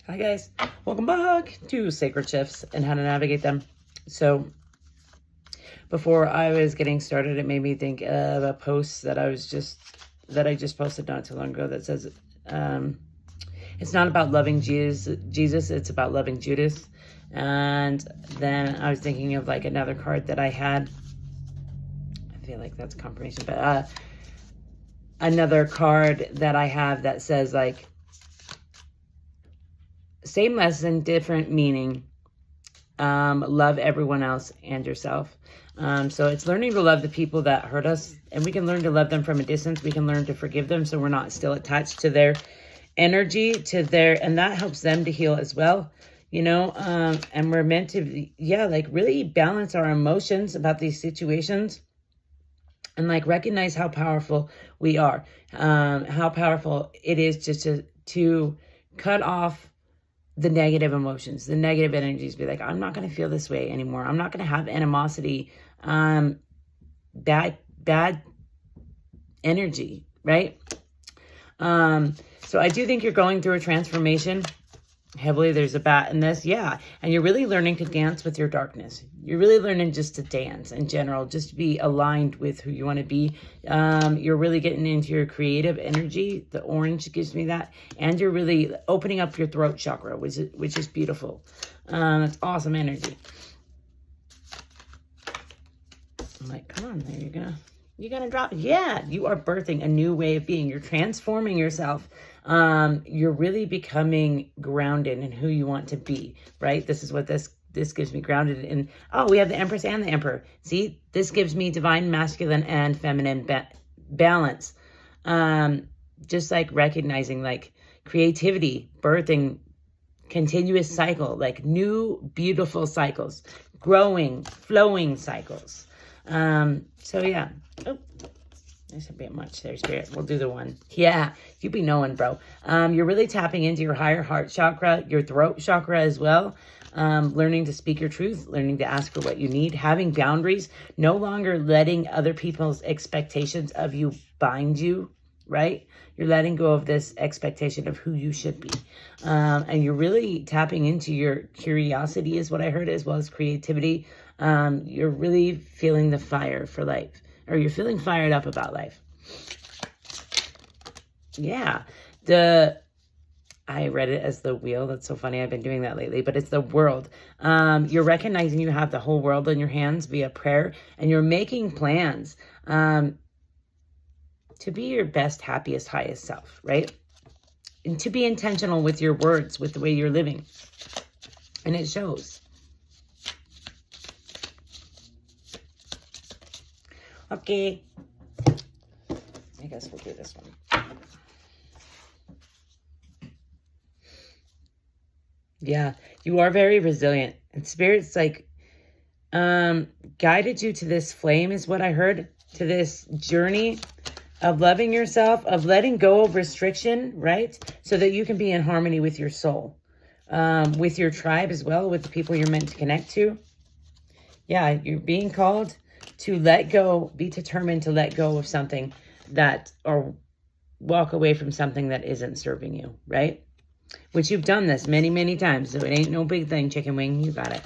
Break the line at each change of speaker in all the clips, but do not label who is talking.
Hi guys, welcome back to Sacred Shifts and how to navigate them. So before I was getting started, it made me think of a post that I just posted not too long ago that says, it's not about loving Jesus, it's about loving Judas. And then I was thinking of like another card that I had. I feel like that's confirmation, but another card that I have that says like, same lesson, different meaning. Love everyone else and yourself. So it's learning to love the people that hurt us, and we can learn to love them from a distance. We can learn to forgive them so we're not still attached to their energy, and that helps them to heal as well. And we're meant to, really balance our emotions about these situations and recognize how powerful we are, how powerful it is just to cut off the negative emotions, the negative energies. Be like, I'm not going to feel this way anymore. I'm not going to have animosity, bad energy, right? So I do think you're going through a transformation. Heavily, there's a bat in this. Yeah. And you're really learning to dance with your darkness. You're really learning just to dance in general, just to be aligned with who you want to be. You're really getting into your creative energy. The orange gives me that. And you're really opening up your throat chakra, which is beautiful. That's awesome energy. I'm like, come on, there you go. You're going to drop. Yeah, you are birthing a new way of being. You're transforming yourself. You're really becoming grounded in who you want to be, right? This is what this gives me, grounded in. Oh, we have the Empress and the Emperor. See, this gives me divine masculine and feminine balance. Just like recognizing like creativity, birthing, continuous cycle, like new beautiful cycles, growing, flowing cycles. So yeah. Oh, that's a bit much there, Spirit. We'll do the one. Yeah, you be knowing, bro. You're really tapping into your higher heart chakra, your throat chakra as well. Learning to speak your truth, learning to ask for what you need, having boundaries, no longer letting other people's expectations of you bind you, right? You're letting go of this expectation of who you should be. And you're really tapping into your curiosity is what I heard, as well as creativity. You're really feeling the fire for life, or you're feeling fired up about life. Yeah. I read it as the wheel. That's so funny. I've been doing that lately, but it's the world. You're recognizing you have the whole world in your hands via prayer, and you're making plans to be your best, happiest, highest self, right? And to be intentional with your words, with the way you're living. And it shows. Okay. I guess we'll do this one. Yeah, you are very resilient. And Spirit's like guided you to this flame is what I heard, to this journey of loving yourself, of letting go of restriction, right? So that you can be in harmony with your soul, with your tribe as well, with the people you're meant to connect to. Yeah, you're being called to let go, be determined to let go of something that, or walk away from something that isn't serving you, right? Which you've done this many, many times. So it ain't no big thing, chicken wing. You got it.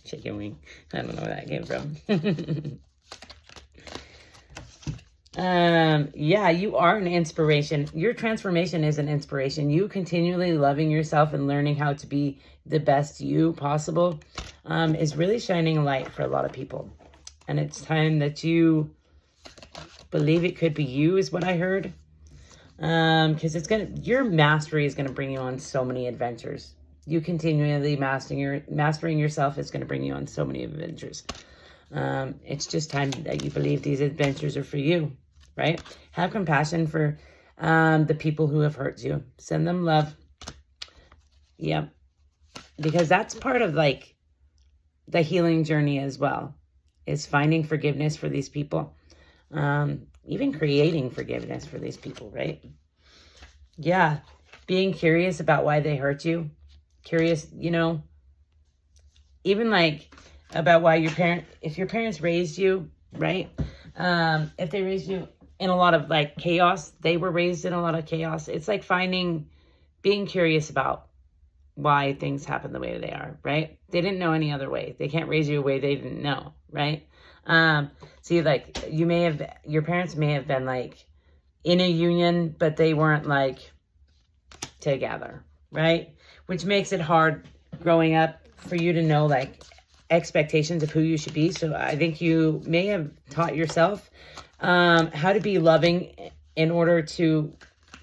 Chicken wing. I don't know where that came from. Yeah, you are an inspiration. Your transformation is an inspiration. You continually loving yourself and learning how to be the best you possible is really shining a light for a lot of people. And it's time that you believe it could be you, is what I heard. Because your mastery is going to bring you on so many adventures. You continually mastering yourself is going to bring you on so many adventures. It's just time that you believe these adventures are for you, right? Have compassion for the people who have hurt you. Send them love. Yep. Because that's part of like the healing journey as well, is finding forgiveness for these people. Even creating forgiveness for these people, right? Yeah. Being curious about why they hurt you. Curious, even like about why if your parents raised you, right? If they raised you in a lot of like chaos, they were raised in a lot of chaos. It's like finding being curious about why things happen the way they are, right? They didn't know any other way. They can't raise you a way they didn't know, right? See, like, your parents may have been like in a union, but they weren't like together, right? Which makes it hard growing up for you to know like expectations of who you should be. So I think you may have taught yourself how to be loving in order to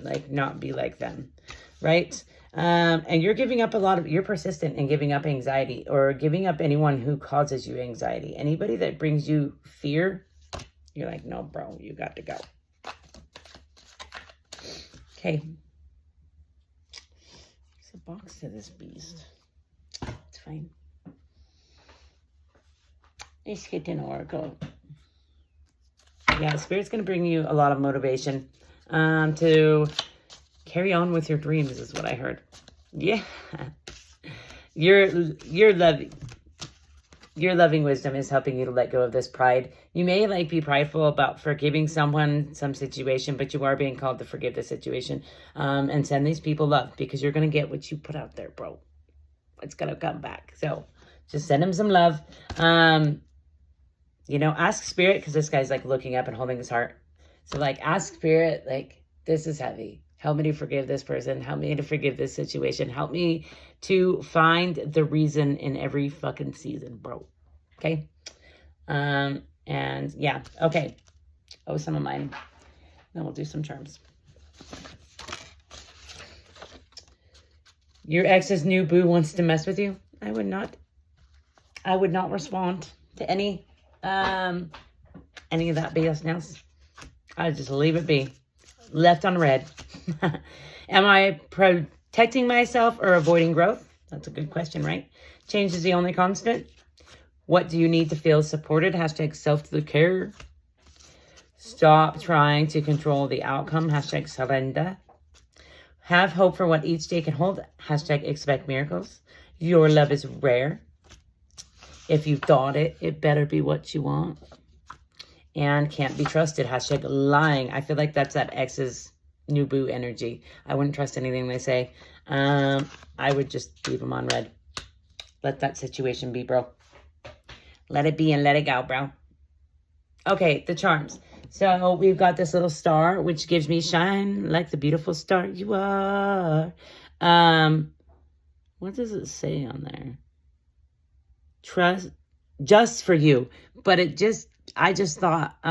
like not be like them, right? And you're giving up you're persistent in giving up anxiety, or giving up anyone who causes you anxiety. Anybody that brings you fear, you're like, no, bro, you got to go. Okay. There's a box to this beast. It's fine. Let's get to Oracle. Yeah, Spirit's going to bring you a lot of motivation to carry on with your dreams, is what I heard. Yeah. Your loving wisdom is helping you to let go of this pride. You may like be prideful about forgiving someone, some situation, but you are being called to forgive the situation and send these people love, because you're going to get what you put out there, bro. It's going to come back. So just send him some love. You know, ask Spirit, because this guy's like looking up and holding his heart. So like ask Spirit, like, this is heavy. Help me to forgive this person. Help me to forgive this situation. Help me to find the reason in every fucking season, bro. Okay? And yeah, okay. Oh, some of mine. Then we'll do some charms. Your ex's new boo wants to mess with you. I would not respond to any of that BS now. I'd just leave it be. Left on red. Am I protecting myself or avoiding growth? That's a good question, right? Change is the only constant. What do you need to feel supported? Hashtag self-care. Stop trying to control the outcome. Hashtag surrender. Have hope for what each day can hold. Hashtag expect miracles. Your love is rare. If you thought it, it better be what you want. And can't be trusted. Hashtag lying. I feel like that's that ex's new boo energy. I wouldn't trust anything they say. I would just leave them on red. Let that situation be, bro. Let it be and let it go, bro. Okay, the charms. So we've got this little star, which gives me shine like the beautiful star you are. What does it say on there? Trust, just for you. But I just thought,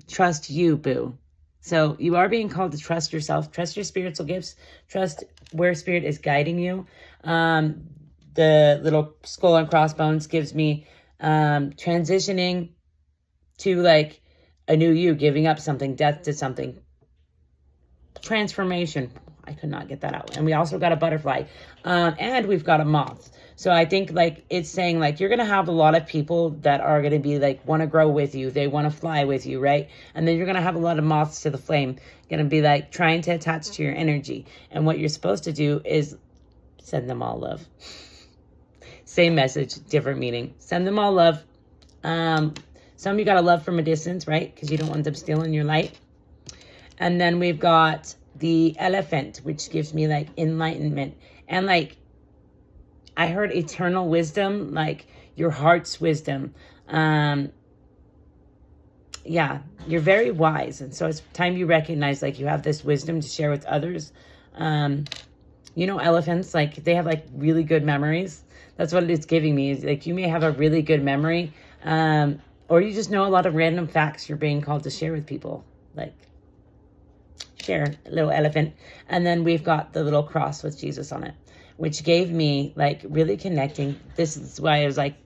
trust you, boo. So you are being called to trust yourself. Trust your spiritual gifts. Trust where Spirit is guiding you. The little skull and crossbones gives me transitioning to like a new you, giving up something, death to something. Transformation. I could not get that out. And we also got a butterfly. And we've got a moth. So I think like it's saying like you're going to have a lot of people that are going to be like want to grow with you. They want to fly with you, right? And then you're going to have a lot of moths to the flame. Going to be like trying to attach to your energy. And what you're supposed to do is send them all love. Same message, different meaning. Send them all love. Some you got to love from a distance, right? Because you don't want them stealing your light. And then we've got the elephant, which gives me like enlightenment. And like, I heard eternal wisdom, like your heart's wisdom. Yeah, you're very wise. And so it's time you recognize like you have this wisdom to share with others. You know, elephants, like they have like really good memories. That's what it's giving me. Is like you may have a really good memory. Or you just know a lot of random facts you're being called to share with people. Like share, little elephant. And then we've got the little cross with Jesus on it, which gave me like really connecting. This is why I was like,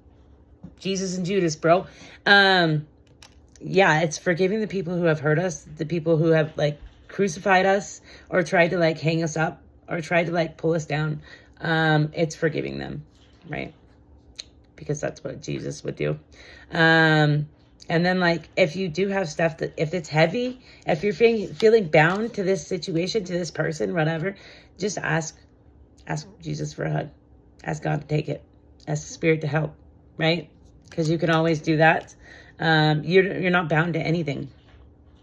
Jesus and Judas, bro. Yeah, it's forgiving the people who have hurt us, the people who have like crucified us or tried to like hang us up or tried to like pull us down. It's forgiving them, right? Because that's what Jesus would do. And then like, if you do have stuff that, if it's heavy, if you're feeling bound to this situation, to this person, whatever, just ask Jesus for a hug. Ask God to take it. Ask the Spirit to help, right? Because you can always do that. You're not bound to anything,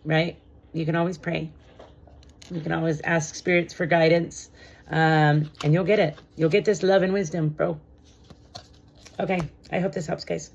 right? You can always pray. You can always ask spirits for guidance. And you'll get it. You'll get this love and wisdom, bro. Okay, I hope this helps, guys.